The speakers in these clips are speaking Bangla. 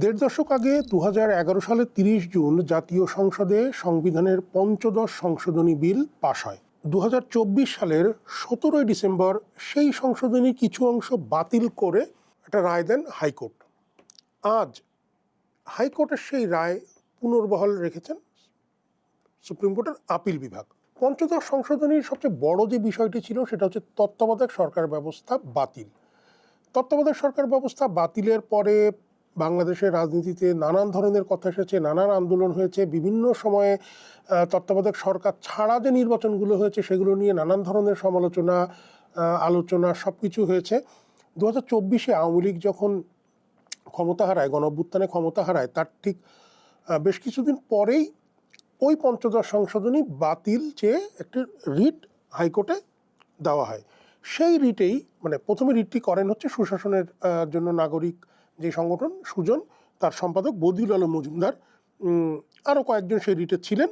দেড় দশক আগে 2011 সালের 30 জুন জাতীয় সংসদে সংবিধানের পঞ্চদশ সংশোধনী বিল পাশ হয়। 2024 সালের 17 ডিসেম্বর সেই সংশোধনীর কিছু অংশ বাতিল করে একটা রায় দেন হাইকোর্ট। আজ হাইকোর্টের সেই রায় পুনর্বহাল রেখেছেন সুপ্রিম কোর্টের আপিল বিভাগ। পঞ্চদশ সংশোধনীর সবচেয়ে বড় যে বিষয়টি ছিল সেটা হচ্ছে তত্ত্বাবধায়ক সরকার ব্যবস্থা বাতিল। তত্ত্বাবধায়ক সরকার ব্যবস্থা বাতিলের পরে বাংলাদেশের রাজনীতিতে নানান ধরনের কথা এসেছে, নানান আন্দোলন হয়েছে। বিভিন্ন সময়ে তত্ত্বাবধায়ক সরকার ছাড়া যে নির্বাচনগুলো হয়েছে সেগুলো নিয়ে নানান ধরনের সমালোচনা, আলোচনা সব কিছু হয়েছে। 2024-এ আওয়ামী লীগ যখন ক্ষমতা হারায়, গণঅভ্যুত্থানে ক্ষমতা হারায়, তার ঠিক বেশ কিছুদিন পরেই ওই পঞ্চদশ সংশোধনী বাতিল চেয়ে একটি রিট হাইকোর্টে দেওয়া হয়। সেই রিটেই প্রথমে রিটটি করেন হচ্ছে সুশাসনের জন্য নাগরিক যে সংগঠন সুজন, তার সম্পাদক বদিউল আলম মজুমদার, আরও কয়েকজন সেই রিটে ছিলেন।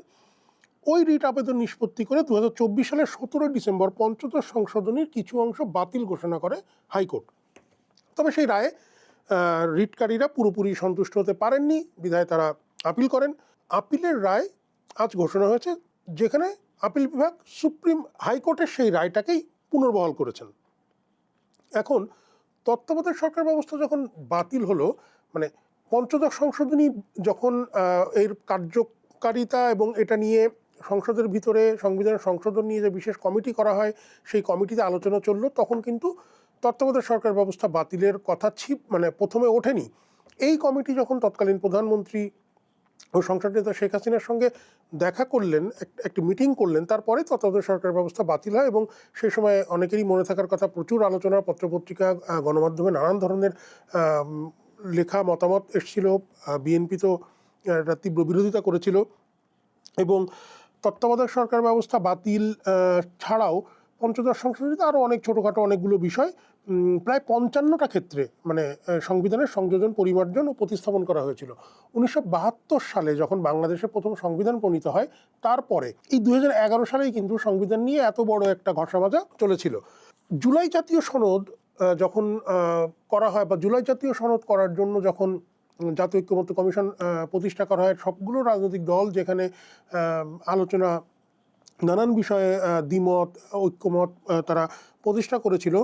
ওই রিট আবেদন নিষ্পত্তি করে 2024 সালের 17 ডিসেম্বর পঞ্চদশ সংশোধনীর কিছু অংশ বাতিল ঘোষণা করে হাইকোর্ট। তবে সেই রায়ে রিটকারীরা পুরোপুরি সন্তুষ্ট হতে পারেননি, বিধায় তারা আপিল করেন। আপিলের রায় আজ ঘোষণা হয়েছে, যেখানে আপিল বিভাগ সুপ্রিম হাইকোর্টের সেই রায়টাকেই পুনর্বহাল করেছেন। এখন তত্ত্বাবধায়ক সরকার ব্যবস্থা যখন বাতিল হলো, পঞ্চদশ সংশোধনী যখন এর কার্যকারিতা এবং এটা নিয়ে সংসদের ভিতরে সংবিধান সংশোধন নিয়ে যে বিশেষ কমিটি করা হয় সেই কমিটিতে আলোচনা চললো, তখন কিন্তু তত্ত্বাবধায়ক সরকার ব্যবস্থা বাতিলের কথা প্রথমে ওঠেনি। এই কমিটি যখন তৎকালীন প্রধানমন্ত্রী ও সংসদ নেতা শেখ হাসিনার সঙ্গে দেখা করলেন, একটি মিটিং করলেন, তারপরে তত্ত্বাবধায়ক সরকার ব্যবস্থা বাতিল হয়। এবং সেই সময় অনেকেরই মনে থাকার কথা, প্রচুর আলোচনা, পত্রপত্রিকা, গণমাধ্যমে নানান ধরনের লেখা মতামত এসেছিল। বিএনপি তো একটা তীব্র বিরোধিতা করেছিল। এবং তত্ত্বাবধায়ক সরকার ব্যবস্থা বাতিল ছাড়াও পঞ্চদশ সংশোধনীতে আরও অনেক ছোটোখাটো অনেকগুলো বিষয়, প্রায় 55টা ক্ষেত্রে সংবিধানের সংযোজন, পরিমার্জন ও প্রতিস্থাপন করা হয়েছিল। 1972 সালে যখন বাংলাদেশে প্রথম সংবিধান প্রণীত হয়, তারপরে এই 2011 সালেই কিন্তু সংবিধান নিয়ে এত বড় একটা ঘষামাজা চলেছিল। জুলাই জাতীয় সনদ যখন করা হয়, বা জুলাই জাতীয় সনদ করার জন্য যখন জাতীয় ঐক্যমত্য কমিশন প্রতিষ্ঠা করা হয়, সবগুলো রাজনৈতিক দল যেখানে আলোচনা, নানান বিষয়ে দ্বিমত, ঐক্যমত তারা প্রতিষ্ঠা করেছিল,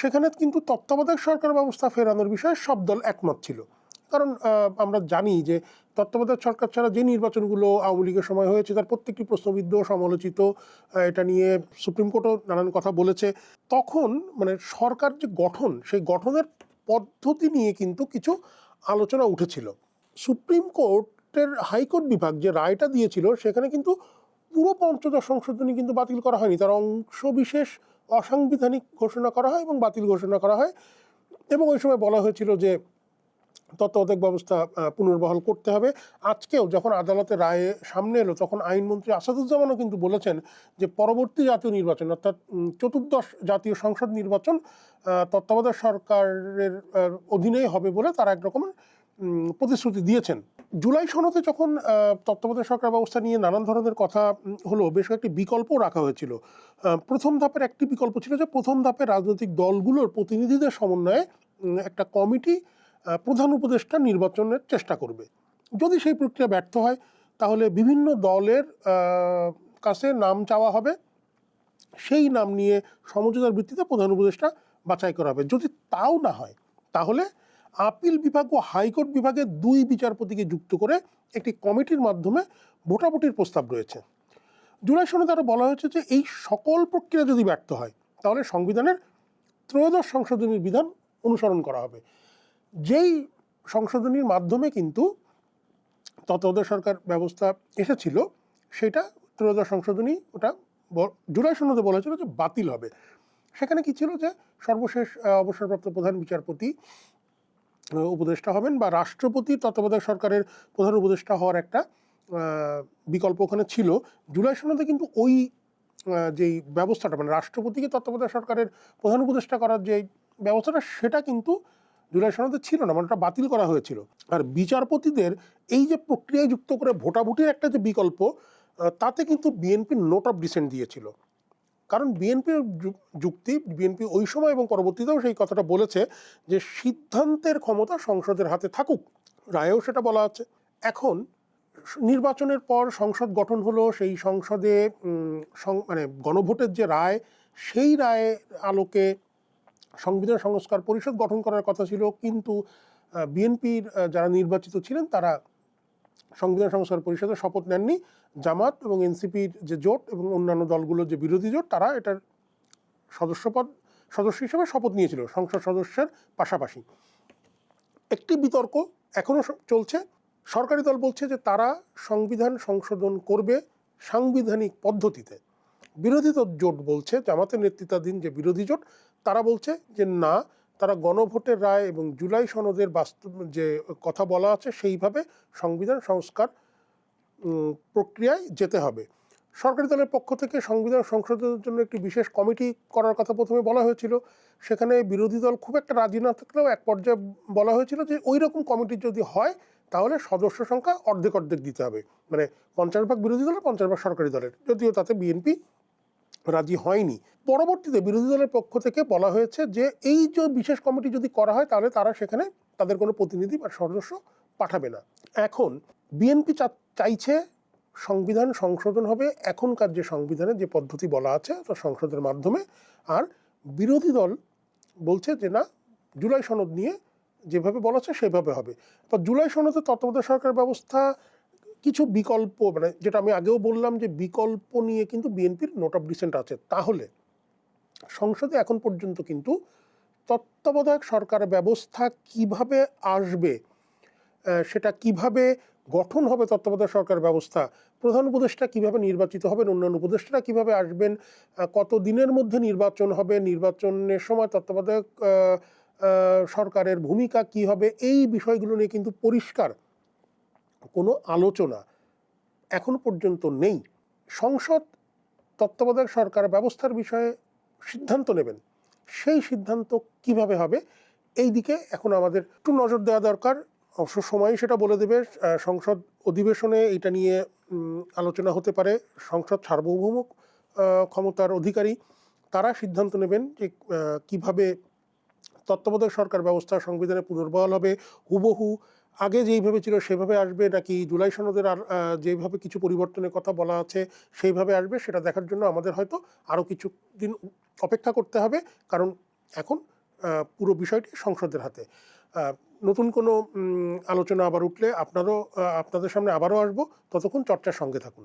সেখানে কিন্তু তত্ত্বাবধায়ক সরকার ব্যবস্থা ফেরানোর বিষয়ে সব দল একমত ছিল। কারণ আমরা জানি যে তত্ত্বাবধায়ক সরকার ছাড়া যে নির্বাচনগুলো আওয়ামী লীগের সময় হয়েছে তার প্রত্যেকটি প্রশ্নবিদ্ধ, সমালোচিত। এটা নিয়ে সুপ্রিম কোর্টও নানান কথা বলেছে। তখন সরকার যে গঠন, সেই গঠনের পদ্ধতি নিয়ে কিন্তু কিছু আলোচনা উঠেছিল। সুপ্রিম কোর্টের হাইকোর্ট বিভাগ যে রায়টা দিয়েছিল, সেখানে কিন্তু পুরো পঞ্চদশ সংশোধনী কিন্তু বাতিল করা হয়নি, তার অংশ বিশেষ অসাংবিধানিক ঘোষণা করা হয় এবং বাতিল ঘোষণা করা হয়। এবং ওই সময় বলা হয়েছিল যে তত্ত্বাবধায়ক ব্যবস্থা পুনর্বহাল করতে হবে। আজকেও যখন আদালতের রায়ে সামনে এলো, তখন আইনমন্ত্রী আসাদুজ্জামানও কিন্তু বলেছেন যে পরবর্তী জাতীয় নির্বাচন, অর্থাৎ চতুর্দশ জাতীয় সংসদ নির্বাচন তত্ত্বাবধায়ক সরকারের অধীনেই হবে বলে তারা একরকমের প্রতিশ্রুতি দিয়েছেন। জুলাই সনদে যখন তত্ত্বাবধায়ক সরকার ব্যবস্থা নিয়ে নানান ধরনের কথা হলো, বেশ কয়েকটি বিকল্পও রাখা হয়েছিল। প্রথম ধাপের একটি বিকল্প ছিল যে প্রথম ধাপে রাজনৈতিক দলগুলোর প্রতিনিধিদের সমন্বয়ে একটা কমিটি প্রধান উপদেষ্টা নির্বাচনের চেষ্টা করবে। যদি সেই প্রক্রিয়া ব্যর্থ হয়, তাহলে বিভিন্ন দলের কাছে নাম চাওয়া হবে, সেই নাম নিয়ে সমঝোতার ভিত্তিতে প্রধান উপদেষ্টা বাছাই করা হবে। যদি তাও না হয়, তাহলে আপিল বিভাগ ও হাইকোর্ট বিভাগের 2 বিচারপতিকে যুক্ত করে একটি কমিটির মাধ্যমে ভোটাভুটির প্রস্তাব রয়েছে। জুলাই সনদে আরও বলা হয়েছে যে এই সকল প্রক্রিয়া যদি ব্যর্থ হয়, তাহলে সংবিধানের ত্রয়োদশ সংশোধনীর বিধান অনুসরণ করা হবে। যেই সংশোধনীর মাধ্যমে কিন্তু তত্ত্বাবধায়ক সরকার ব্যবস্থা এসেছিল, সেটা ত্রয়োদশ সংশোধনী, ওটা জুলাই সনদে বলা হয়েছিল যে বাতিল হবে। সেখানে কি ছিল যে সর্বশেষ অবসরপ্রাপ্ত প্রধান বিচারপতি উপদেষ্টা হবেন, বা রাষ্ট্রপতি তত্ত্বাবধায়ক সরকারের প্রধান উপদেষ্টা হওয়ার একটা বিকল্প ওখানে ছিল। জুলাই সনদে কিন্তু ওই যেই ব্যবস্থাটা, রাষ্ট্রপতিকে তত্ত্বাবধায়ক সরকারের প্রধান উপদেষ্টা করার যে ব্যবস্থাটা, সেটা কিন্তু জুলাই সনদে ছিল না, ওটা বাতিল করা হয়েছিল। আর বিচারপতিদের এই যে প্রক্রিয়ায় যুক্ত করে ভোটাভুটির একটা যে বিকল্প, তাতে কিন্তু বিএনপি নোট অফ ডিসেন্ট দিয়েছিল। কারণ বিএনপির যুক্তি, বিএনপি ওই সময় এবং পরবর্তীতেও সেই কথাটা বলেছে যে সিদ্ধান্তের ক্ষমতা সংসদের হাতে থাকুক, রায়েও সেটা বলা আছে। এখন নির্বাচনের পর সংসদ গঠন হলো, সেই সংসদে মানে গণভোটের যে রায়, সেই রায়ের আলোকে সংবিধান সংস্কার পরিষদ গঠন করার কথা ছিল, কিন্তু বিএনপির যারা নির্বাচিত ছিলেন তারা সংবিধান সংস্কার পরিষদের শপথ নেননি। জামাত এবং এনসিপির যে জোট এবং অন্যান্য দলগুলোর যে বিরোধী জোট, তারা এটার সদস্য হিসেবে শপথ নিয়েছিল সংসদ সদস্যের পাশাপাশি। একটি বিতর্ক এখনো চলছে। সরকারি দল বলছে যে তারা সংবিধান সংশোধন করবে সাংবিধানিক পদ্ধতিতে। বিরোধী জোট বলছে, জামাতের নেতৃত্বাধীন যে বিরোধী জোট, তারা বলছে যে না, তারা গণভোটের রায় এবং জুলাই সনদের বাস্তব যে কথা বলা আছে সেইভাবে সংবিধান সংস্কার প্রক্রিয়ায় যেতে হবে। সরকারি দলের পক্ষ থেকে সংবিধান সংশোধনের জন্য একটি বিশেষ কমিটি করার কথা প্রথমে বলা হয়েছিল। সেখানে বিরোধী দল খুব একটা রাজি না থাকলেও এক পর্যায়ে বলা হয়েছিল যে ওই রকম কমিটি যদি হয় তাহলে সদস্য সংখ্যা অর্ধেক অর্ধেক দিতে হবে, মানে 50 ভাগ বিরোধী দলের 50 ভাগ সরকারি দলের, যদিও তাতে বিএনপি রাজি হয়নি। পরবর্তীতে বিরোধী দলের পক্ষ থেকে বলা হয়েছে যে এই যে বিশেষ কমিটি যদি করা হয় তাহলে তারা সেখানে তাদের কোনো প্রতিনিধি বা সদস্য পাঠাবে না। এখন বিএনপি চাইছে সংবিধান সংশোধন হবে এখনকার যে সংবিধানের যে পদ্ধতি বলা আছে সংসদের মাধ্যমে, আর বিরোধী দল বলছে যে না, জুলাই সনদ নিয়ে যেভাবে বলা আছে সেভাবে হবে। তো জুলাই সনদের তত্ত্বাবধায়ক সরকার ব্যবস্থা কিছু বিকল্প, মানে যেটা আমি আগেও বললাম যে বিকল্প নিয়ে কিন্তু বিএনপির নোট অফ ডিসেন্ট আছে। তাহলে সংসদে এখন পর্যন্ত কিন্তু তত্ত্বাবধায়ক সরকার ব্যবস্থা কিভাবে আসবে, সেটা কিভাবে গঠন হবে তত্ত্বাবধায়ক সরকার ব্যবস্থা, প্রধান উপদেষ্টা কিভাবে নির্বাচিত হবেন, অন্যান্য উপদেষ্টারা কিভাবে আসবেন, কত দিনের মধ্যে নির্বাচন হবে, নির্বাচনের সময় তত্ত্বাবধায়ক সরকারের ভূমিকা কি হবে, এই বিষয়গুলো নিয়ে কিন্তু পরিষ্কার কোনো আলোচনা এখন পর্যন্ত নেই। সংসদ তত্ত্বাবধায়ক সরকার ব্যবস্থার বিষয়ে সিদ্ধান্ত নেবেন, সেই সিদ্ধান্ত কিভাবে হবে এই দিকে এখন আমাদের একটু নজর দেওয়া দরকার। অবশ্য সময়ই সেটা বলে দেবে। সংসদ অধিবেশনে এটা নিয়ে আলোচনা হতে পারে। সংসদ সার্বভৌম ক্ষমতার অধিকারী, তারা সিদ্ধান্ত নেবেন যে কিভাবে তত্ত্বাবধায়ক সরকার ব্যবস্থা সংবিধানে পুনর্বহাল হবে, হুবহু আগে যেইভাবে ছিল সেভাবে আসবে, নাকি জুলাই সনদের আর যেভাবে কিছু পরিবর্তনের কথা বলা আছে সেইভাবে আসবে, সেটা দেখার জন্য আমাদের হয়তো আরও কিছু দিন অপেক্ষা করতে হবে। কারণ এখন পুরো বিষয়টি সংসদের হাতে। নতুন কোনো আলোচনা আবার উঠলে আপনাদের সামনে আবারও আসবো। ততক্ষণ চর্চার সঙ্গে থাকুন।